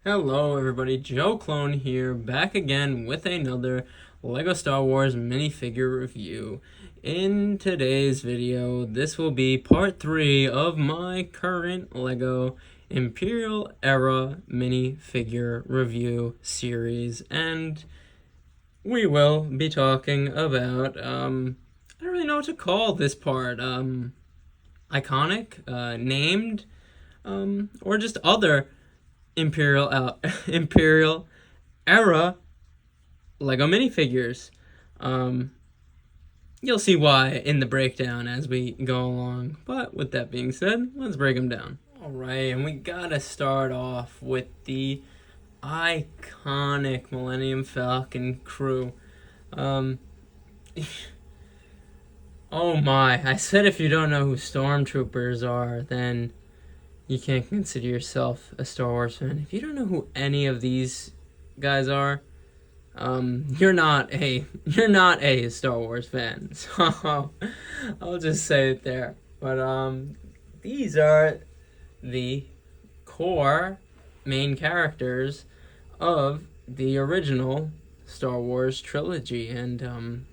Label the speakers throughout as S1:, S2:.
S1: Hello everybody, Joe Clone here, back again with another LEGO Star Wars minifigure review. In today's video, this will be part 3 of my current LEGO Imperial Era minifigure review series, and we will be talking about, I don't really know what to call this part, iconic, named, or just other Imperial era Lego minifigures. You'll see why in the breakdown as we go along. But with that being said, let's break them down. Alright, and we gotta start off with the iconic Millennium Falcon crew. Oh my, I said if you don't know who Stormtroopers are, then you can't consider yourself a Star Wars fan. If you don't know who any of these guys are, you're not a Star Wars fan. So I'll just say it there. But these are the core main characters of the original Star Wars trilogy, and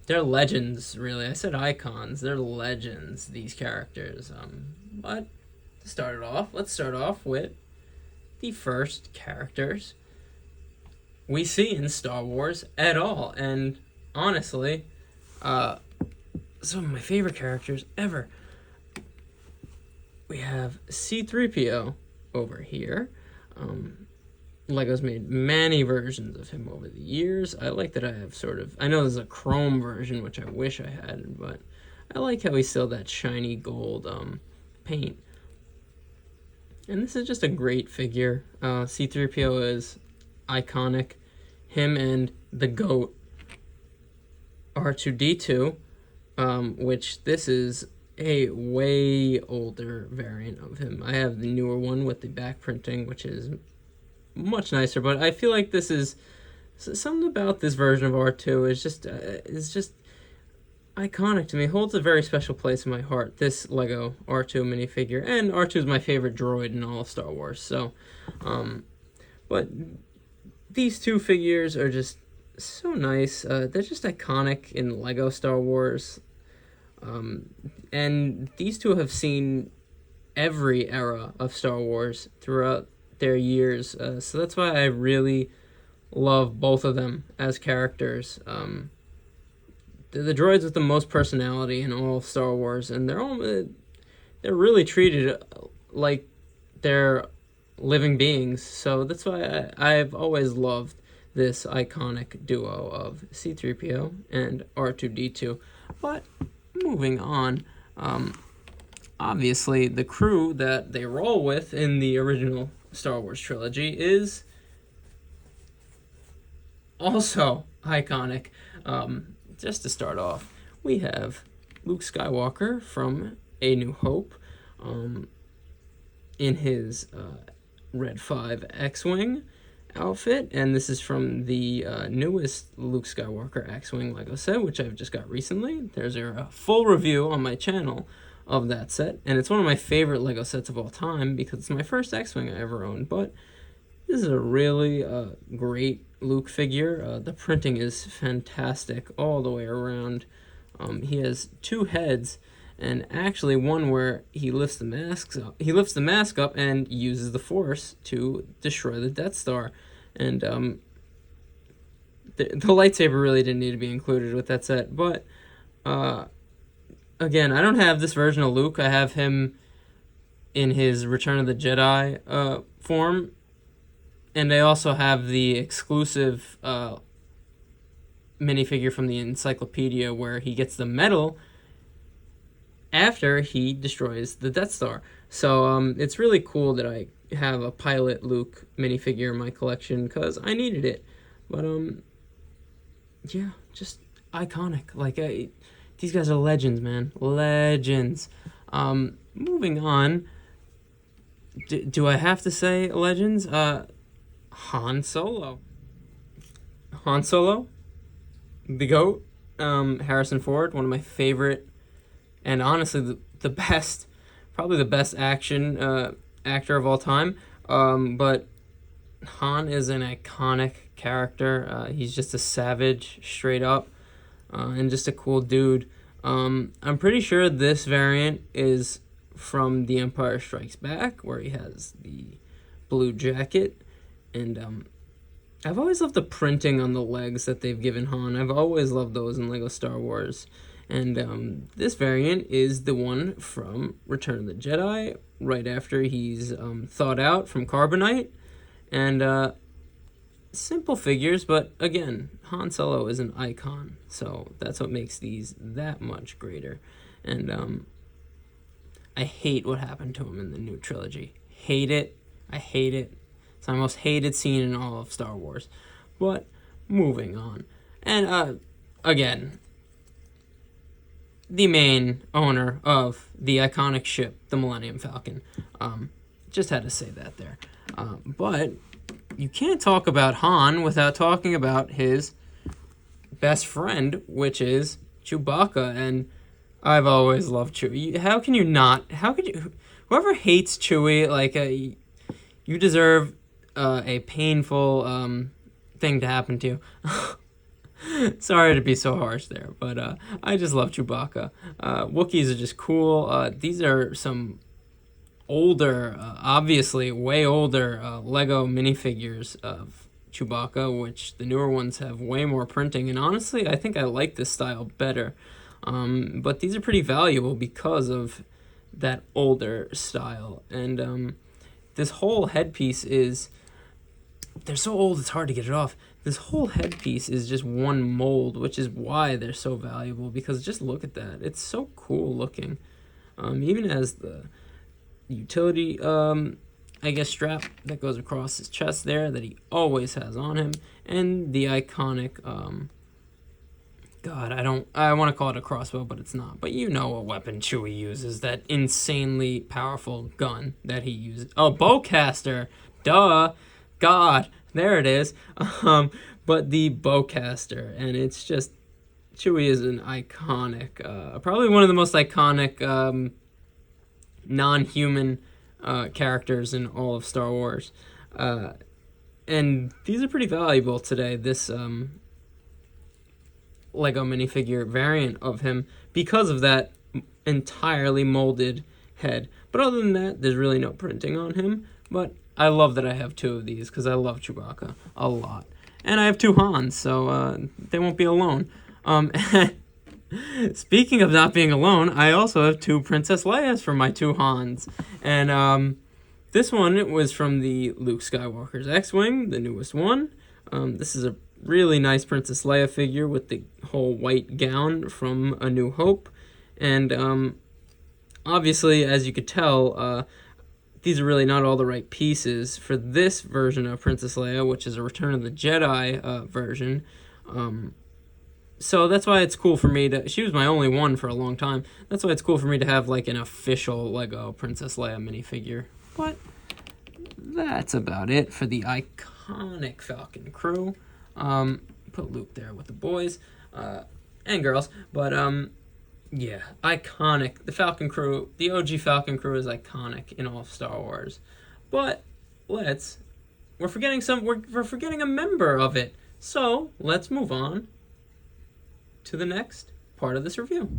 S1: they're legends, really. I said icons. They're legends, these characters. But let's start off with the first characters we see in Star Wars at all. And honestly, some of my favorite characters ever. We have C-3PO over here. LEGO's made many versions of him over the years. I like that I have I know there's a chrome version, which I wish I had, but I like how he's still that shiny gold paint. And this is just a great figure. C-3PO is iconic. Him and the GOAT, R2-D2, which this is a way older variant of him. I have the newer one with the back printing, which is much nicer, but I feel like this is something about this version of R2 is just iconic to me. It holds a very special place in my heart, this Lego R2 minifigure, and R2 is my favorite droid in all of Star Wars. So but these two figures are just so nice. They're just iconic in Lego Star Wars, and these two have seen every era of Star Wars throughout their years, so that's why I really love both of them as characters. They're the droids with the most personality in all of Star Wars, and they're really treated like they're living beings. So that's why I've always loved this iconic duo of C-3PO and R2-D2. But moving on, obviously the crew that they roll with in the original Star Wars trilogy is also iconic. Just to start off, we have Luke Skywalker from A New Hope, in his Red 5 X-Wing outfit, and this is from the newest Luke Skywalker X-Wing Lego set, which I've just got recently. There's a full review on my channel of that set, and it's one of my favorite Lego sets of all time because it's my first X-Wing I ever owned. But this is a really great Luke figure. The printing is fantastic all the way around. He has two heads, and actually one where he lifts the mask up and uses the Force to destroy the Death Star. And the lightsaber really didn't need to be included with that set. But again, I don't have this version of Luke. I have him in his Return of the Jedi form. And I also have the exclusive minifigure from the encyclopedia where he gets the medal after he destroys the Death Star. So it's really cool that I have a Pilot Luke minifigure in my collection because I needed it. But yeah, just iconic. Like these guys are legends, man. Legends. Moving on. Do I have to say legends? Han Solo, the GOAT, Harrison Ford, one of my favorite, and honestly the best, probably the best action actor of all time. But Han is an iconic character. He's just a savage, straight up, and just a cool dude. I'm pretty sure this variant is from The Empire Strikes Back, where he has the blue jacket, and I've always loved the printing on the legs that they've given Han. I've always loved those in Lego Star Wars. And this variant is the one from Return of the Jedi, right after he's thawed out from carbonite. And simple figures, but again, Han Solo is an icon, so that's what makes these that much greater. And I hate what happened to him in the new trilogy. Hate it. I hate it. It's my most hated scene in all of Star Wars. But moving on. And again, the main owner of the iconic ship, the Millennium Falcon. Just had to say that there. But you can't talk about Han without talking about his best friend, which is Chewbacca. And I've always loved Chewie. How can you not? How could you? Whoever hates Chewie, like, you deserve a painful thing to happen to you. Sorry to be so harsh there, but I just love Chewbacca. Wookiees are just cool. These are some older, obviously way older Lego minifigures of Chewbacca, which the newer ones have way more printing. And honestly, I think I like this style better. But these are pretty valuable because of that older style. And this whole headpiece is... They're so old, it's hard to get it off. This whole headpiece is just one mold, which is why they're so valuable, because just look at that. It's so cool looking. Even as the utility, I guess, strap that goes across his chest there that he always has on him, and the iconic, God, I want to call it a crossbow, but it's not. But you know what weapon Chewie uses, that insanely powerful gun that he uses. Oh, bowcaster, duh. God, there it is. But the bowcaster, and it's just, Chewie is an iconic, probably one of the most iconic non-human characters in all of Star Wars. And these are pretty valuable today, this Lego minifigure variant of him, because of that entirely molded head. But other than that, there's really no printing on him. But I love that I have two of these, because I love Chewbacca a lot. And I have two Hans, so they won't be alone. Speaking of not being alone, I also have two Princess Leias for my two Hans. And this one was from the Luke Skywalker's X-Wing, the newest one. This is a really nice Princess Leia figure with the whole white gown from A New Hope. And obviously, as you could tell, these are really not all the right pieces for this version of Princess Leia, which is a Return of the Jedi version. So that's why it's cool for me to... She was my only one for a long time. That's why it's cool for me to have, like, an official Lego Princess Leia minifigure. But that's about it for the iconic Falcon crew. Put Luke there with the boys and girls. But, yeah, iconic. The Falcon crew, the OG Falcon crew is iconic in all of Star Wars. But we're forgetting we're forgetting a member of it. So let's move on to the next part of this review.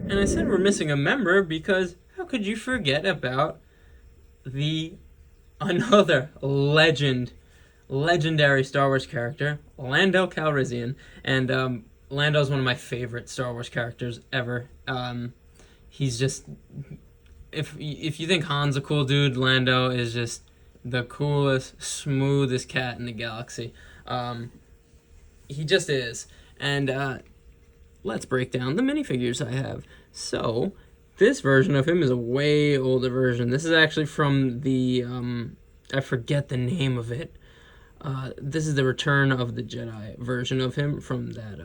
S1: And I said we're missing a member because how could you forget about another legendary Star Wars character, Lando Calrissian. And Lando's one of my favorite Star Wars characters ever. He's just, if you think Han's a cool dude, Lando is just the coolest, smoothest cat in the galaxy. He just is. And let's break down the minifigures I have. So this version of him is a way older version. This is actually from the I forget the name of it. This is the Return of the Jedi version of him from that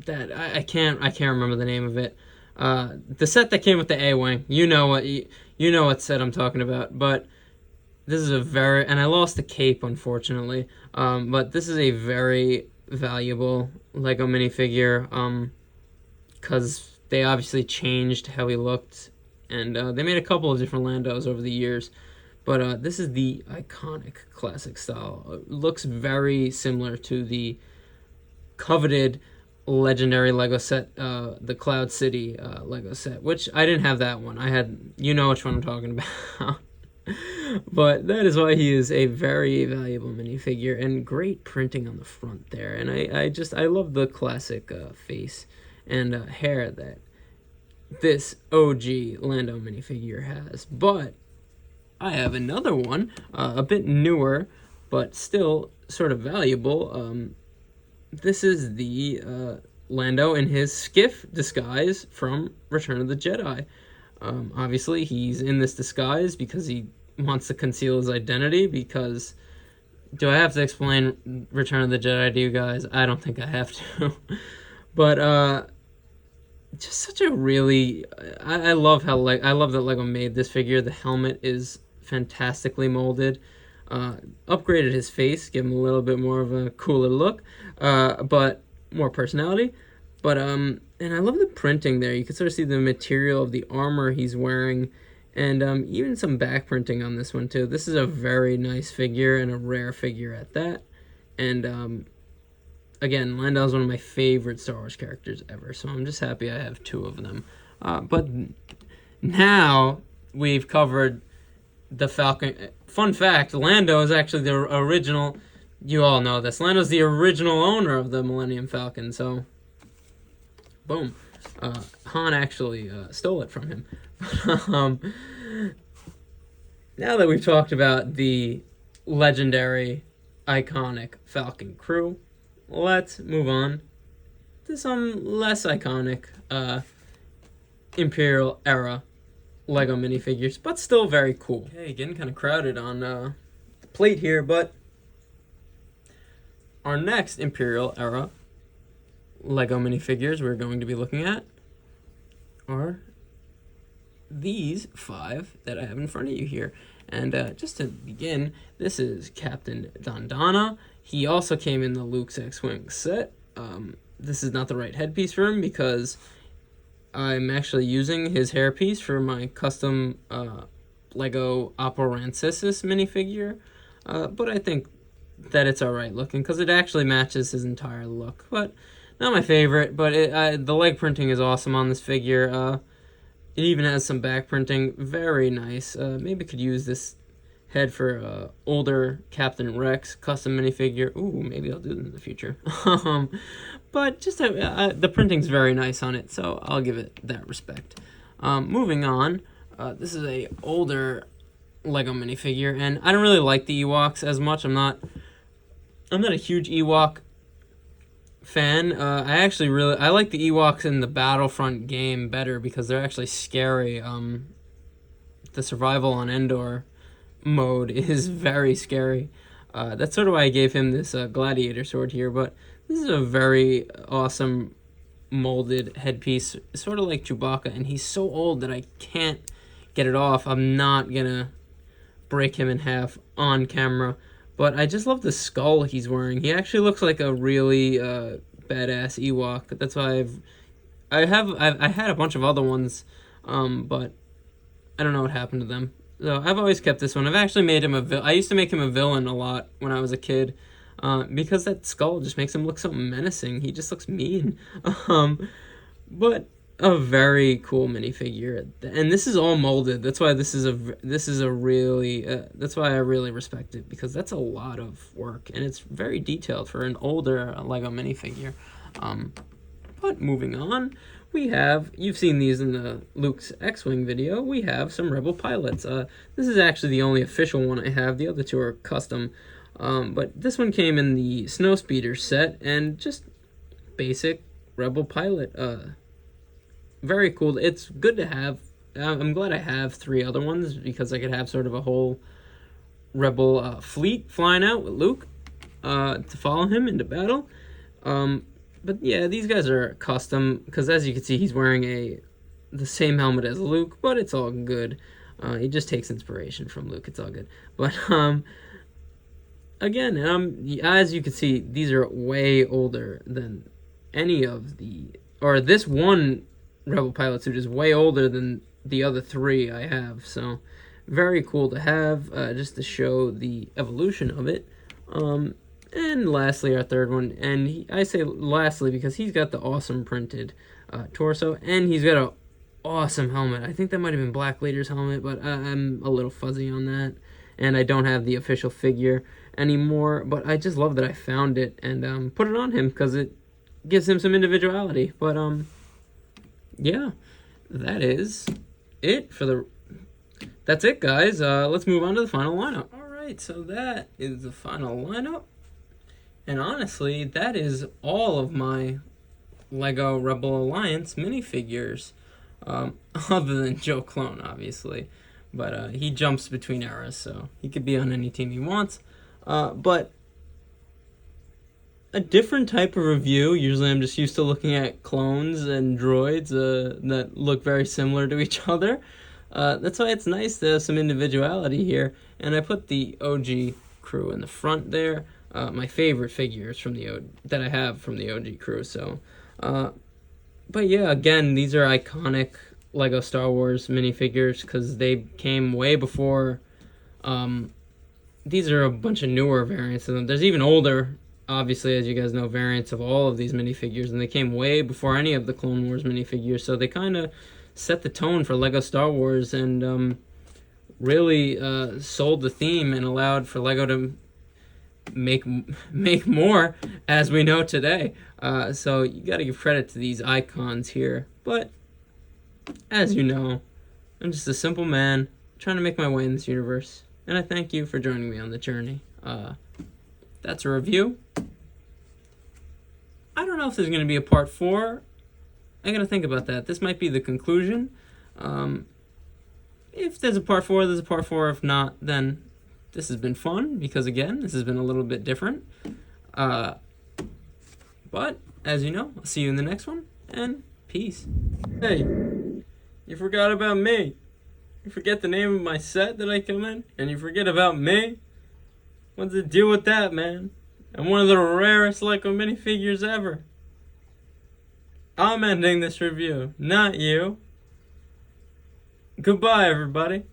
S1: I can't remember the name of it. The set that came with the A-Wing. You know what set I'm talking about. But this is and I lost the cape, unfortunately. But this is a very valuable Lego minifigure, because they obviously changed how he looked, and they made a couple of different Landos over the years. But this is the iconic classic style. It looks very similar to the coveted legendary Lego set, the Cloud City Lego set, which I didn't have that one. I had, you know which one I'm talking about. But that is why he is a very valuable minifigure, and great printing on the front there. And I love the classic face and hair that this OG Lando minifigure has. But I have another one, a bit newer, but still sort of valuable. This is the Lando in his skiff disguise from Return of the Jedi. Obviously, he's in this disguise because he wants to conceal his identity, because... Do I have to explain Return of the Jedi to you guys? I don't think I have to. But, just such a really... I love how... I love that Lego made this figure. The helmet is fantastically molded. Upgraded his face, give him a little bit more of a cooler look, but more personality. But and I love the printing there. You can sort of see the material of the armor he's wearing, and even some back printing on this one too. This is a very nice figure, and a rare figure at that. And again, Landau's one of my favorite Star Wars characters ever, so I'm just happy I have two of them. But now we've covered the Falcon. Fun fact, Lando is actually the original... You all know this. Lando's the original owner of the Millennium Falcon, so... Boom. Han actually stole it from him. Now that we've talked about the legendary, iconic Falcon crew, let's move on to some less iconic Imperial era Lego minifigures, but still very cool. Okay, getting kind of crowded on the plate here, but our next Imperial era Lego minifigures we're going to be looking at are these 5 that I have in front of you here. And just to begin, this is Captain Dondana. He also came in the Luke's X-Wing set. This is not the right headpiece for him because I'm actually using his hairpiece for my custom Lego Operancisis minifigure. But I think that it's alright looking because it actually matches his entire look. But not my favorite, but the leg printing is awesome on this figure. It even has some back printing. Very nice. Maybe could use this head for older Captain Rex custom minifigure. Ooh, maybe I'll do them in the future. But just the printing's very nice on it, so I'll give it that respect. Moving on, this is a older Lego minifigure, and I don't really like the Ewoks as much. I'm not a huge Ewok fan. I like the Ewoks in the Battlefront game better because they're actually scary. The survival on Endor mode is very scary. That's sort of why I gave him this gladiator sword here, but this is a very awesome molded headpiece, sort of like Chewbacca, and he's so old that I can't get it off. I'm not gonna break him in half on camera, but I just love the skull he's wearing. He actually looks like a really badass Ewok. That's why I had a bunch of other ones, but I don't know what happened to them. So I've always kept this one. I've actually made him I used to make him a villain a lot when I was a kid, because that skull just makes him look so menacing. He just looks mean. But a very cool minifigure, and this is all molded. That's why this is a really that's why I really respect it, because that's a lot of work and it's very detailed for an older Lego minifigure. But moving on, you've seen these in the Luke's X-Wing video. We have some Rebel pilots. This is actually the only official one I have. The other two are custom. But this one came in the Snowspeeder set, and just basic Rebel pilot. Very cool. It's good to have. I'm glad I have 3 other ones because I could have sort of a whole Rebel fleet flying out with Luke to follow him into battle. But yeah, these guys are custom because, as you can see, he's wearing the same helmet as Luke, but it's all good. He just takes inspiration from Luke. It's all good. But again, as you can see, these are way older than any of this one Rebel pilot suit is way older than the other 3 I have. So very cool to have, just to show the evolution of it. And lastly, our third one, and I say lastly because he's got the awesome printed torso, and he's got a awesome helmet. I think that might have been Black Leader's helmet, but I'm a little fuzzy on that, and I don't have the official figure anymore, but I just love that I found it and put it on him because it gives him some individuality. But yeah, that is it for the... That's it, guys. Let's move on to the final lineup. All right, so that is the final lineup. And honestly, that is all of my Lego Rebel Alliance minifigures. Other than Joe Clone, obviously. But he jumps between eras, so he could be on any team he wants. But a different type of review. Usually I'm just used to looking at clones and droids that look very similar to each other. That's why it's nice to have some individuality here. And I put the OG crew in the front there. My favorite figures from that I have from the OG crew. So, but yeah, again, these are iconic Lego Star Wars minifigures because they came way before. These are a bunch of newer variants of them. There's even older, obviously, as you guys know, variants of all of these minifigures, and they came way before any of the Clone Wars minifigures. So they kind of set the tone for Lego Star Wars and really sold the theme and allowed for Lego to make more, as we know today. So you got to give credit to these icons here. But as you know, I'm just a simple man trying to make my way in this universe, and I thank you for joining me on the journey. That's a review. I don't know if there's going to be a part 4. I got to think about that. This might be the conclusion. If there's a part 4, there's a part 4. If not, then this has been fun because, again, this has been a little bit different. But, as you know, I'll see you in the next one, and peace. Hey, you forgot about me. You forget the name of my set that I come in, and you forget about me? What's the deal with that, man? I'm one of the rarest Lego minifigures ever. I'm ending this review, not you. Goodbye, everybody.